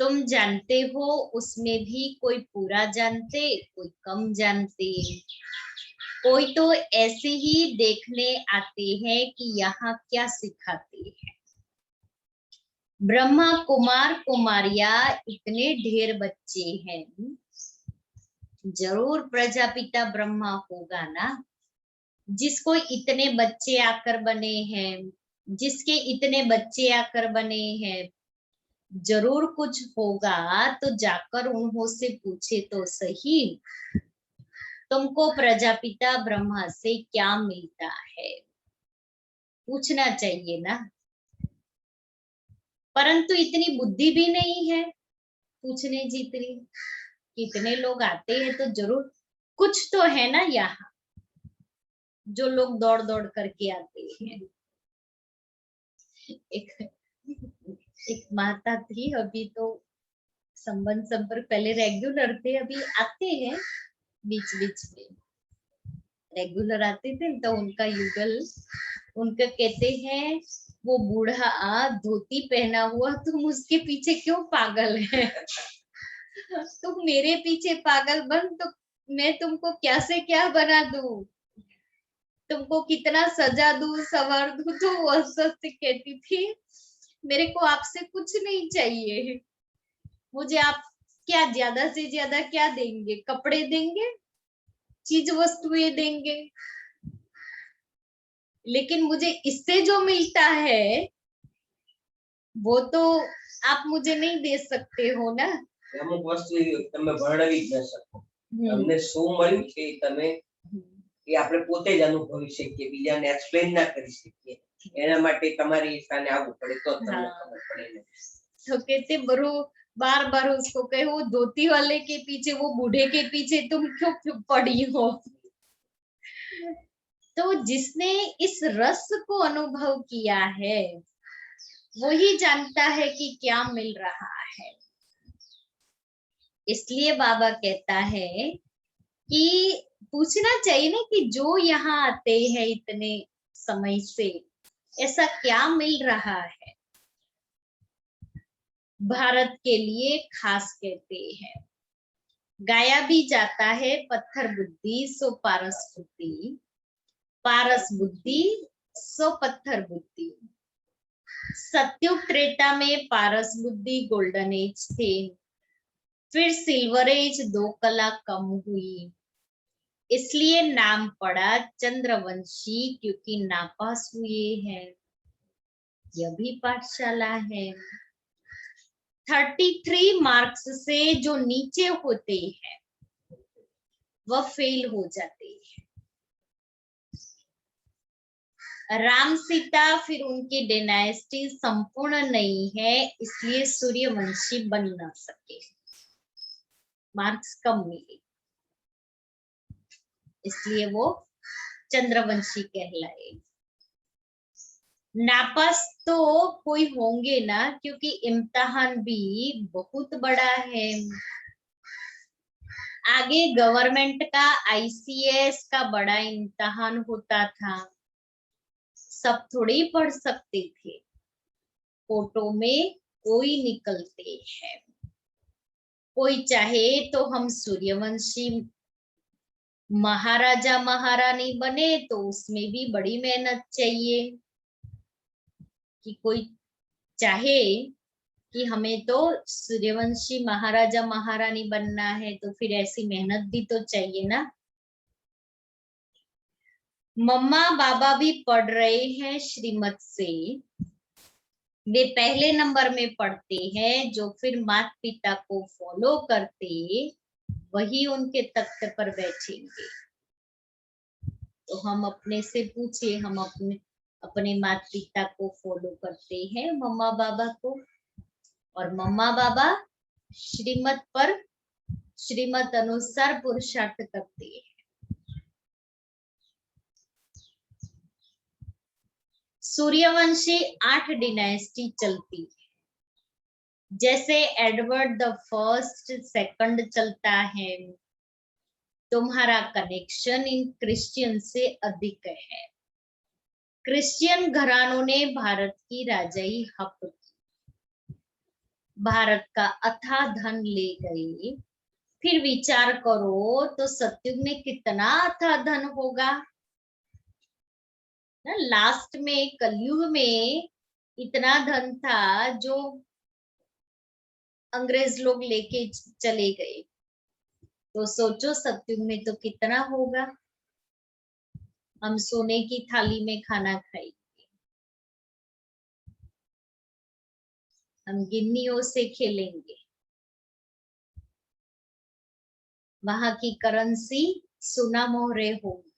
तुम जानते हो उसमें भी कोई पूरा जानते, कोई कम जानते, कोई तो ऐसे ही देखने आते हैं कि यहाँ क्या सिखाते हैं। ब्रह्मा कुमार कुमारिया इतने ढेर बच्चे हैं, जरूर प्रजापिता ब्रह्मा होगा ना, जिसको इतने बच्चे आकर बने हैं, जिसके इतने बच्चे आकर बने हैं, जरूर कुछ होगा। तो जाकर उन्हों से पूछे तो सही, तुमको प्रजापिता ब्रह्मा से क्या मिलता है, पूछना चाहिए ना। परंतु इतनी बुद्धि भी नहीं है पूछने जितनी। कितने लोग आते हैं तो जरूर कुछ तो है ना यहाँ, जो लोग दौड़ दौड़ करके आते हैं। एक एक माता थी, अभी तो संबंध संपर्क, पहले रेगुलर थे, अभी आते हैं बीच बीच में, रेगुलर आते थे। तो उनका युगल, उनका कहते हैं, वो बूढ़ा धोती पहना हुआ, तुम उसके पीछे क्यों पागल है? तुम मेरे पीछे पागल बन तो मैं तुमको क्या से क्या बना दूं, तुमको कितना सजा दूं सवार दूं। तो वो सत्य कहती थी, मेरे को आपसे कुछ नहीं चाहिए, मुझे आप क्या ज्यादा से ज्यादा क्या देंगे, कपड़े देंगे, चीज वस्तुएं देंगे, लेकिन मुझे इससे जो मिलता है वो तो आप मुझे नहीं दे सकते हो ना। અમુક વસ્તુ તમે વર્ણવી જ ન શકો. તમને શું મળ્યું છે તમે એ આપણે પોતે જ અનુભવી શકીએ, બીજાને એક્સપ્લેન ના કરી શકીએ. એના માટે તમારી સ્થાને આવવું પડે તો તમને ખબર પડે ને. तो कहते बरो बार बार उसको कहे, वो धोती वाले के पीछे, वो बूढ़े के पीछे तुम क्यों पड़ी हो। तो जिसने इस रस को अनुभव किया है वही जानता है कि क्या मिल रहा है। इसलिए बाबा कहता है कि पूछना चाहिए ना कि जो यहाँ आते हैं इतने समय से, ऐसा क्या मिल रहा है। भारत के लिए खास कहते हैं, गाया भी जाता है, पत्थर बुद्धि सो पारस बुद्धि, पारस बुद्धि सो पत्थर बुद्धि। सत्युग त्रेता में पारस बुद्धि गोल्डन एज थे, फिर सिल्वर एज 2 कला कम हुई, इसलिए नाम पड़ा चंद्रवंशी, क्योंकि नापास हुए हैं। यह भी पाठशाला है। 33 मार्क्स से जो नीचे होते हैं वह फेल हो जाते हैं। राम सीता फिर उनकी डायनेस्टी संपूर्ण नहीं है, इसलिए सूर्यवंशी बन न सके, मार्क्स कम मिले, इसलिए वो चंद्रवंशी कहलाए। नापास तो कोई होंगे ना, क्योंकि इम्तिहान भी बहुत बड़ा है। आगे गवर्नमेंट का आईसीएस का बड़ा इम्तिहान होता था, सब थोड़ी पढ़ सकते थे, फोटो में कोई निकलते हैं। कोई चाहे तो हम सूर्यवंशी महाराजा महारानी बने, तो उसमें भी बड़ी मेहनत चाहिए। कि कोई चाहे कि हमें तो सूर्यवंशी महाराजा महारानी बनना है, तो फिर ऐसी मेहनत भी तो चाहिए ना। मम्मा बाबा भी पढ़ रहे हैं श्रीमत से, वे पहले नंबर में पढ़ते हैं, जो फिर माता पिता को फॉलो करते वही उनके तख्त पर बैठेंगे। तो हम अपने से पूछे, हम अपने माता पिता को फॉलो करते हैं, मम्मा बाबा को, और मम्मा बाबा श्रीमत पर, श्रीमत अनुसार पुरुषार्थ करते हैं। सूर्यवंशी 8 डिनाइस्टी चलती है, जैसे एडवर्ड द फर्स्ट सेकंड चलता है। तुम्हारा कनेक्शन इन क्रिश्चियन से अधिक है। क्रिश्चियन घरानों ने भारत की राजाई हक की। भारत का अथाह धन ले गए, फिर विचार करो तो सतयुग में कितना अथाह धन होगा ना। लास्ट में कलयुग में इतना धन था जो अंग्रेज लोग लेके चले गए, तो सोचो सतयुग में तो कितना होगा। हम सोने की थाली में खाना खाएंगे, हम गिन्नियों से खेलेंगे, वहां की करेंसी सोना मोहरे होगी,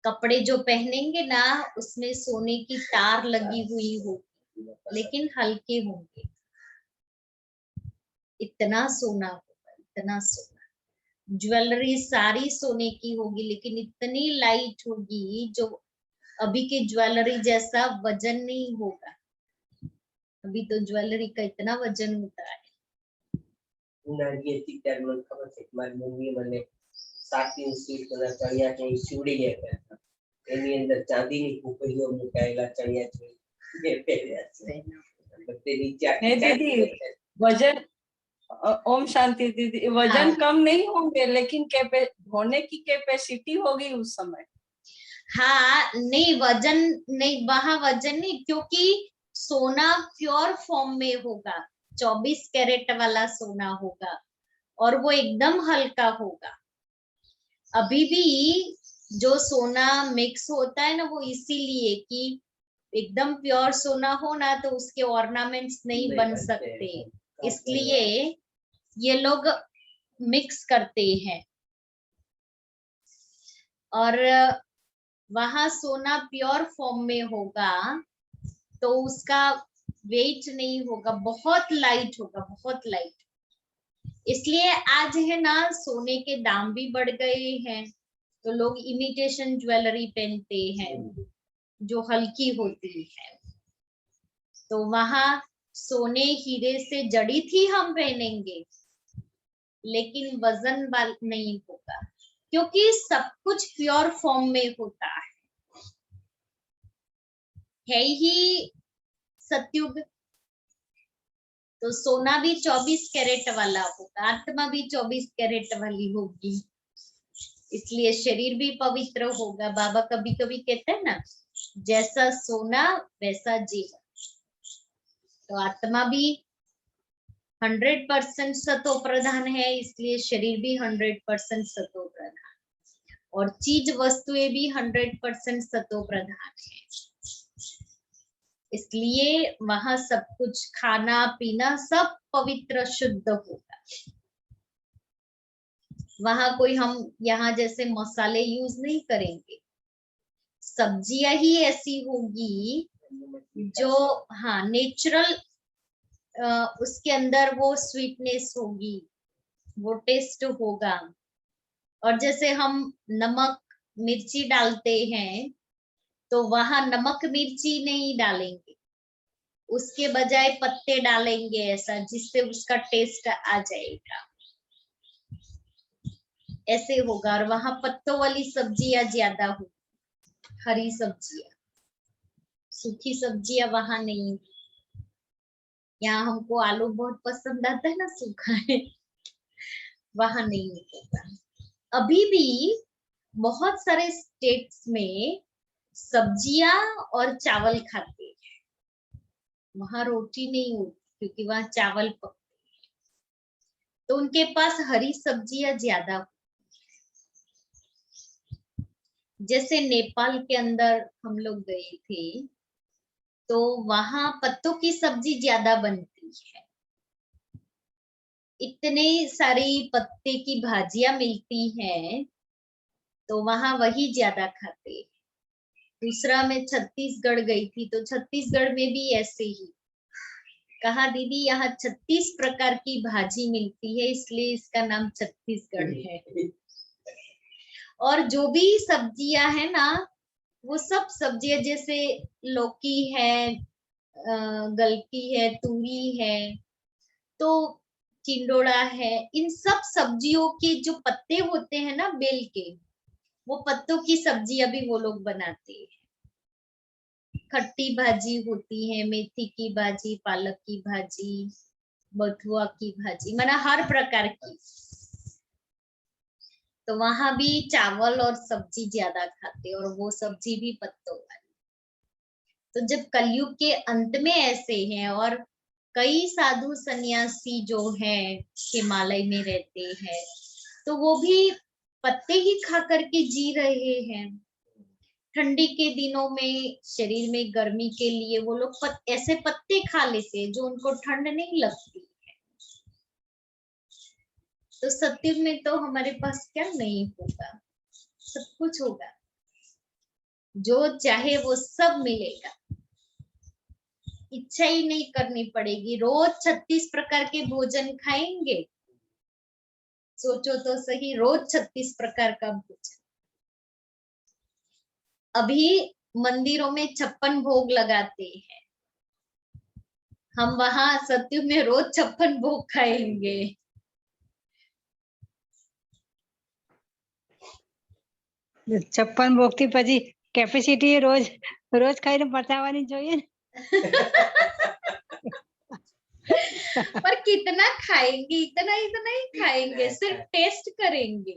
कपड़े जो पहनेंगे ना उसमें सोने की तार लगी हुई होगी, लेकिन हल्के होंगे। इतना सोना होगा, इतना सोना। ज्वेलरी सारी सोने की होगी, लेकिन इतनी लाइट होगी जो अभी के ज्वेलरी जैसा वजन नहीं होगा। अभी तो ज्वेलरी का इतना वजन होता है। ઉનાળીએ હતી ત્યારે મને ખબર છે કે મારી મમ્મીએ મને 7 ઇંચ સીટના ચણિયા ચોળી સીવડી આપ્યા હતા. એની અંદર ચાંદીની કુકરીઓ મુકાયેલા ચણિયા ચોળી એ પહેર્યા છે. તે નીચે આખી नहीं ચાંદી दीदी, છે. वजन ओम शांति दीदी, वजन हाँ। कम नहीं होंगे, लेकिन ढोने की कैपेसिटी होगी उस समय। हाँ नहीं, वजन नहीं, वहां वजन नहीं, क्योंकि सोना प्योर फॉर्म में होगा, 24 कैरेट वाला सोना होगा और वो एकदम हल्का होगा। अभी भी जो सोना मिक्स होता है ना, वो इसीलिए कि एकदम प्योर सोना हो ना तो उसके ऑर्नामेंट्स नहीं बन सकते, इसलिए ये लोग मिक्स करते हैं। और वहां सोना प्योर फॉर्म में होगा तो उसका वेट नहीं होगा, बहुत लाइट होगा, बहुत लाइट। इसलिए आज है ना सोने के दाम भी बढ़ गए हैं, तो लोग इमिटेशन ज्वेलरी पहनते हैं जो हल्की होती है। तो वहां सोने हीरे से जड़ी थी हम पहनेंगे, लेकिन वजन वाल नहीं होगा, क्योंकि सब कुछ प्योर फॉर्म में होता है ही सतयुग। तो सोना भी 24 कैरेट वाला होगा, आत्मा भी 24 कैरेट वाली होगी, इसलिए शरीर भी पवित्र होगा। बाबा कभी कभी कहते हैं ना, जैसा सोना वैसा जीवन। तो आत्मा भी 100% सतो प्रधान है, इसलिए शरीर भी 100% सतो प्रधान, और चीज वस्तुएं भी 100% सतो प्रधान है। इसलिए वहां सब कुछ खाना पीना सब पवित्र शुद्ध होगा। वहां कोई हम यहाँ जैसे मसाले यूज नहीं करेंगे, सब्जियां ही ऐसी होगी जो हाँ नेचुरल, उसके अंदर वो स्वीटनेस होगी, वो टेस्ट होगा। और जैसे हम नमक मिर्ची डालते हैं तो वहां नमक मिर्ची नहीं डालेंगे, उसके बजाय पत्ते डालेंगे ऐसा, जिससे उसका टेस्ट आ जाएगा, ऐसे होगा। और वहां पत्तों वाली सब्जियां ज्यादा होगी, हरी सब्जियां, सूखी सब्जियां वहां नहीं। यहाँ हमको आलू बहुत पसंद आता है ना, सूखा है, वहां नहीं होगा। अभी भी बहुत सारे स्टेट्स में सब्जियां और चावल खाते हैं, वहां रोटी नहीं होती क्योंकि वहां चावल पकते हैं, तो उनके पास हरी सब्जियां ज्यादा होती। जैसे नेपाल के अंदर हम लोग गए थे तो वहां पत्तों की सब्जी ज्यादा बनती है, इतने सारी पत्ते की भाजियां मिलती हैं, तो वहां वही ज्यादा खाते हैं। दूसरा मैं छत्तीसगढ़ गई थी तो छत्तीसगढ़ में भी ऐसे ही कहा, दीदी यहाँ 36 प्रकार की भाजी मिलती है, इसलिए इसका नाम छत्तीसगढ़ है। और जो भी सब्जियां है ना, वो सब सब्जियां जैसे लौकी है, गलकी है, तूरी है, तो टिंडोड़ा है, इन सब सब्जियों के जो पत्ते होते हैं ना बेल के, वो पत्तों की सब्जियां भी वो लोग बनाते हैं। खट्टी भाजी होती है, मेथी की भाजी, पालक की भाजी, बथुआ की भाजी, माना हर प्रकार की। तो वहां भी चावल और सब्जी ज्यादा खाते, और वो सब्जी भी पत्तों वाली। तो जब कलयुग के अंत में ऐसे हैं, और कई साधु सन्यासी जो हैं हिमालय में रहते हैं, तो वो भी पत्ते ही खा करके जी रहे हैं। ठंडी के दिनों में शरीर में गर्मी के लिए वो लोग ऐसे पत्ते खा लेते हैं जो उनको ठंड नहीं लगती है। तो सत्युग में तो हमारे पास क्या नहीं होगा, सब कुछ होगा, जो चाहे वो सब मिलेगा। इच्छा ही नहीं करनी पड़ेगी, रोज 36 प्रकार के भोजन खाएंगे। सोचो तो सही, रोज 36 प्रकार का भोजन। अभी मंदिरों में 56 भोग लगाते हैं, हम वहां सत्युग में रोज 56 भोग खाएंगे। छप्पन भोग થી પછી કેપેસિટી રોજ રોજ ખાઈને પચાવવાની જોઈએ ને. पर कितना खाएंगे, इतना इतना ही खाएंगे, सिर्फ टेस्ट करेंगे।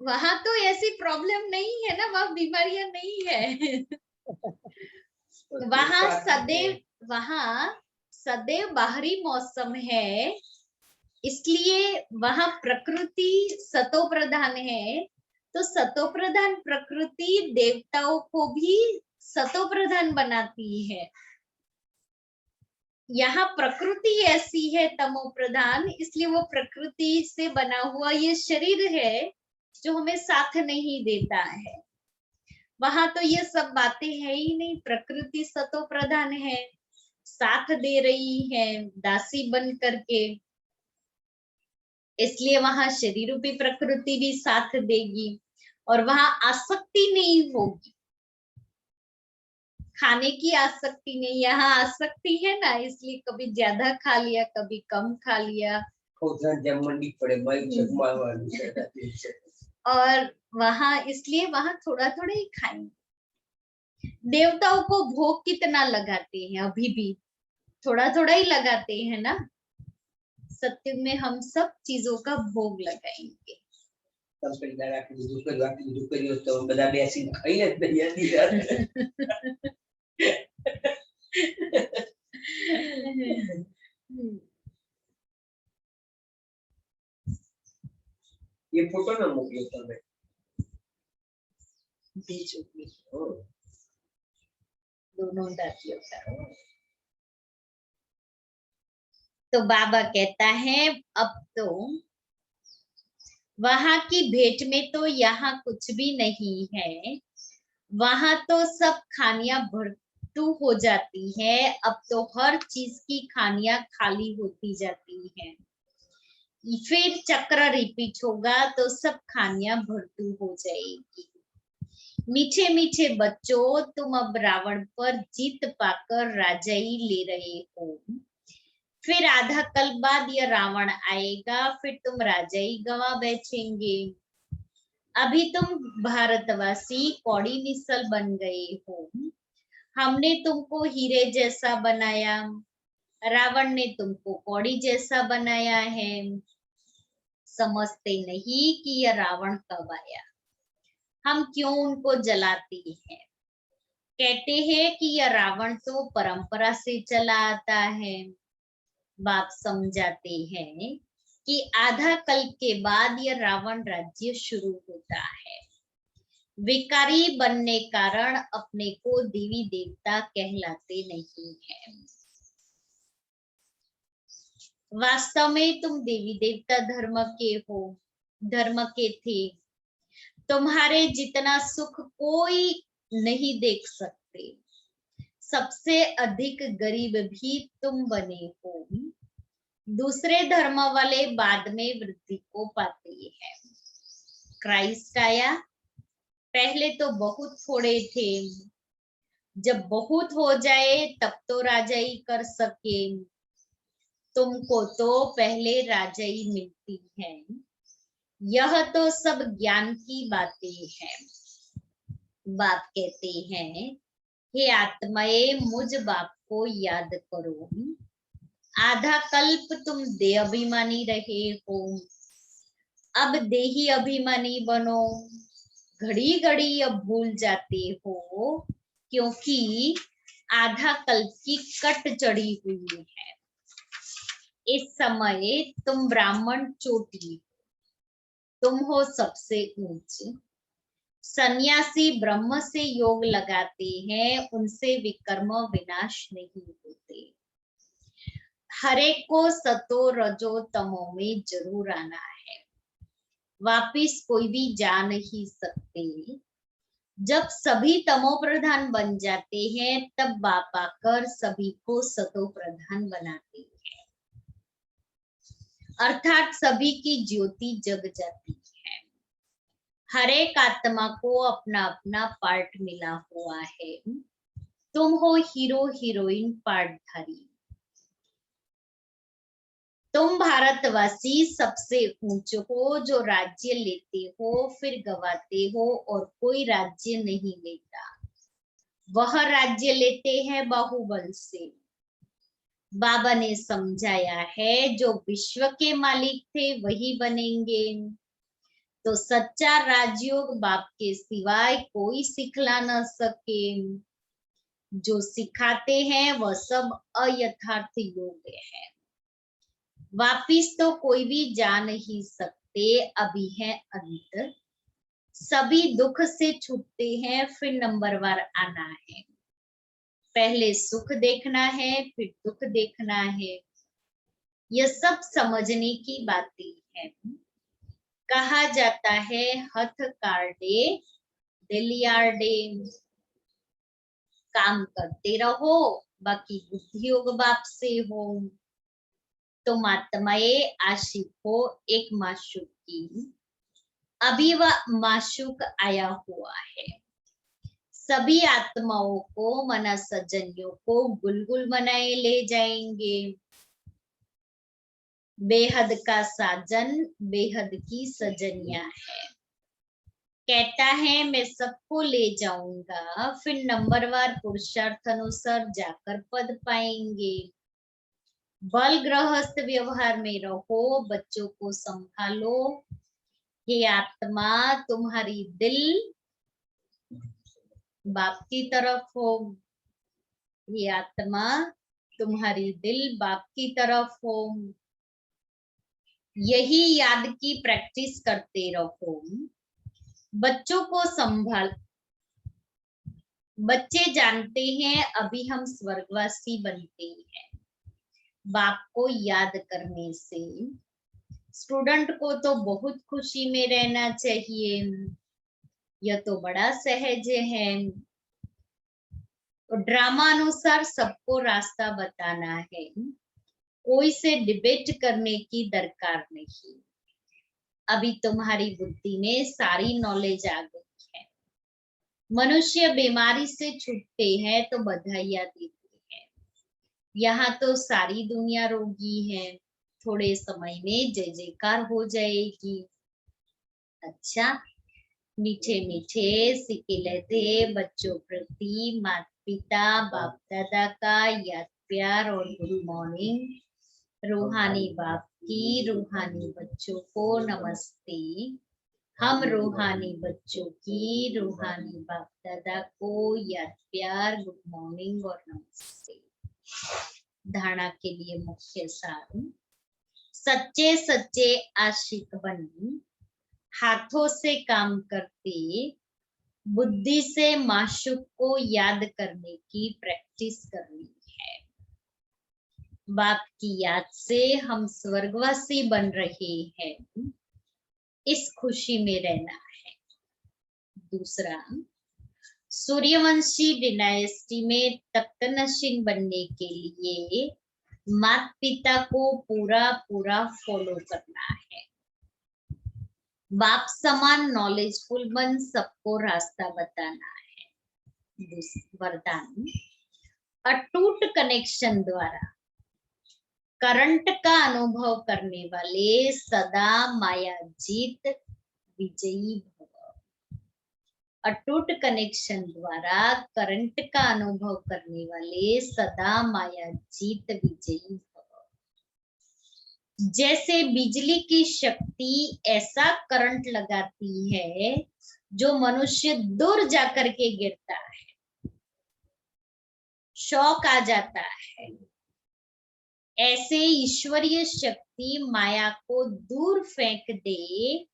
वहां तो ऐसी प्रॉब्लम नहीं है ना, वहां बीमारियां नहीं है। वहां सदैव बाहरी मौसम है, इसलिए वहां प्रकृति सतो प्रधान है। तो सतो प्रधान प्रकृति देवताओं को भी सतो प्रधान बनाती है। यहाँ प्रकृति ऐसी है तमो प्रधान, इसलिए वो प्रकृति से बना हुआ ये शरीर है जो हमें साथ नहीं देता है। वहां तो ये सब बातें है ही नहीं, प्रकृति सतो प्रधान है, साथ दे रही है दासी बन करके, इसलिए वहां शरीर रूपी प्रकृति भी साथ देगी, और वहां आसक्ति नहीं होगी, खाने की आसक्ति नहीं। यहाँ आसक्ति है ना, इसलिए कभी ज्यादा खा लिया, कभी कम खा लिया, और वहां इसलिए वहां थोड़ा थोड़ा ही खाएंगे। देवताओं को भोग कितना लगाते हैं, अभी भी थोड़ा थोड़ा ही लगाते हैं ना। सत्युग में हम सब चीजों का भोग लगाएंगे। ये फोटो में मोकलो તમે दोनों दातियों का। तो बाबा कहता है अब तो वहां की भेंट में तो यहाँ कुछ भी नहीं है, वहां तो सब खानियां भरतू हो जाती है। अब तो हर चीज की खानियां खाली होती जाती हैं, फिर चक्र रिपीट होगा तो सब खानियां भरतू हो जाएगी। मीठे मीठे बच्चों, तुम अब रावण पर जीत पाकर राजाई ले रहे हो, फिर आधा कल बाद यह रावण आएगा, फिर तुम राजाई गवा बैठेंगे। अभी तुम भारतवासी कौड़ी मिसल बन गए हो, हमने तुमको हीरे जैसा बनाया, रावण ने तुमको कौड़ी जैसा बनाया है। समझते नहीं कि यह रावण कब आया, हम क्यों उनको जलाते हैं। कहते हैं कि यह रावण तो परंपरा से चला आता है। बाप समझाते हैं कि आधा कल के बाद यह रावण राज्य शुरू होता है। विकारी बनने कारण अपने को देवी देवता कहलाते नहीं है। वास्तव में तुम देवी देवता धर्म के थे। तुम्हारे जितना सुख कोई नहीं देख सकते। सबसे अधिक गरीब भी तुम बने हो। दूसरे धर्म वाले बाद में वृद्धि को पाते हैं। क्राइस्ट आया, पहले तो बहुत थोड़े थे, जब बहुत हो जाए तब तो राजाई कर सके। तुमको तो पहले राजाई मिलती है। यह तो सब ज्ञान की बातें हैं। बाप कहते हैं हे आत्माए मुझ बाप को याद करो। आधा कल्प तुम देह अभिमानी रहे हो, अब देही अभिमानी बनो। घड़ी घड़ी अब भूल जाते हो, क्योंकि आधा कल्प की कट चढ़ी हुई है। इस समय तुम ब्राह्मण चोटी, तुम हो सबसे ऊंचे। सन्यासी ब्रह्म से योग लगाते हैं, उनसे विकर्म विनाश नहीं होते। हरे को सतो रजो तमो में जरूर आना है, वापिस कोई भी जा नहीं सकते। जब सभी तमो प्रधान बन जाते हैं, तब बाप आकर सभी को सतो प्रधान बनाते हैं, अर्थात सभी की ज्योति जग जाती है। हर एक आत्मा को अपना अपना पार्ट मिला हुआ है। तुम हो हीरो हीरोइन पार्टधारी। तुम भारतवासी सबसे ऊंचे हो, जो राज्य लेते हो फिर गवाते हो और कोई राज्य नहीं लेता। वह राज्य लेते हैं बाहुबल से। बाबा ने समझाया है, जो विश्व के मालिक थे वही बनेंगे। तो सच्चा राजयोग बाप के सिवाय कोई सिखला न सके। जो सिखाते हैं वह सब अयथार्थ योग है। वापिस तो कोई भी जा नहीं सकते, अभी है अंत। सभी दुख से छूटते हैं, फिर नंबरवार आना है। पहले सुख देखना है, फिर दुख देखना है। यह सब समझने की बातें हैं। कहा जाता है हथ कार्डे दिल यार्डे। काम करते रहो, बाकी बुद्धि योग बाप से हो। तुम आत्माए आशिक हो एक माशूक की। अभी वह माशूक आया हुआ है। सभी आत्माओं को मना सज्जनियों को गुलगुल बनाए ले जाएंगे। बेहद का साजन बेहद की सजनिया है। कहता है मैं सबको ले जाऊंगा, फिर नंबरवार पुरुषार्थ अनुसार जाकर पद पाएंगे। बल गृहस्थ व्यवहार में रहो, बच्चों को संभालो। हे आत्मा तुम्हारी दिल बाप की तरफ हो। ये आत्मा तुम्हारी दिल बाप की तरफ हो। यही याद की प्रैक्टिस करते रहो। बच्चों को संभाल। बच्चे जानते हैं अभी हम स्वर्गवासी बनते हैं बाप को याद करने से। स्टूडेंट को तो बहुत खुशी में रहना चाहिए, यह तो बड़ा सहज है। तो ड्रामा अनुसार सबको रास्ता बताना है, कोई से डिबेट करने की दरकार नहीं। अभी तुम्हारी बुद्धि में सारी नॉलेज आ गई है। मनुष्य बीमारी से छूटते हैं तो बधाइयां देते हैं। यहाँ तो सारी दुनिया रोगी है, थोड़े समय में जय जयकार हो जाएगी। अच्छा, मीठे मीठे सिक्के लेते बच्चों प्रति माता पिता बाप दादा का याद प्यार और गुड मॉर्निंग। रूहानी बाप की रूहानी बच्चों को नमस्ते। हम रूहानी बच्चों की रूहानी बाप दादा को याद प्यार गुड मॉर्निंग और नमस्ते। धारणा के लिए मुख्य सार। सच्चे सच्चे आशिक बन हाथों से काम करते, बुद्धि से माशूक को याद करने की प्रैक्टिस करनी है। बाप की याद से हम स्वर्गवासी बन रहे हैं, इस खुशी में रहना है। दूसरा, सूर्यवंशी डिनाइस्टी में तख्तनशीन बनने के लिए माता पिता को पूरा पूरा फॉलो करना है। बाप समान नॉलेजफुल बन सबको रास्ता बताना है। वरदान, अटूट कनेक्शन द्वारा करंट का अनुभव करने वाले सदा माया जीत विजयी भव। अटूट कनेक्शन द्वारा करंट का अनुभव करने वाले सदा माया जीत विजयी भव। जैसे बिजली की शक्ति ऐसा करंट लगाती है जो मनुष्य दूर जाकर के गिरता है, शॉक आ जाता है, ऐसे ईश्वरीय शक्ति माया को दूर फेंक दे,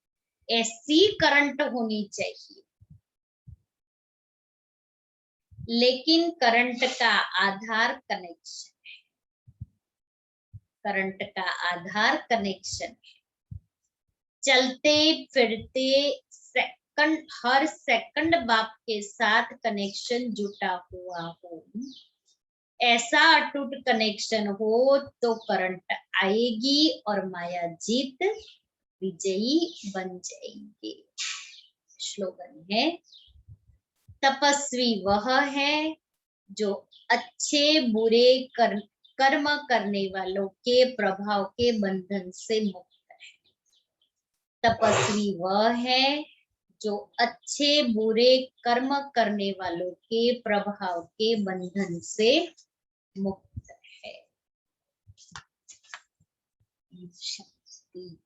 ऐसी करंट होनी चाहिए। लेकिन करंट का आधार कनेक्शन है, करंट का आधार कनेक्शन है। चलते फिरते सेकंड, हर सेकंड बाप के साथ कनेक्शन जुटा हुआ हो, ऐसा अटूट कनेक्शन हो तो करंट आएगी और माया जीत विजयी बन जाएंगे। स्लोगन है, तपस्वी वह है जो अच्छे बुरे कर्म करने वालों के प्रभाव के बंधन से मुक्त है। तपस्वी वह है जो अच्छे बुरे कर्म करने वालों के प्रभाव के बंधन से मुक्त है। शांति।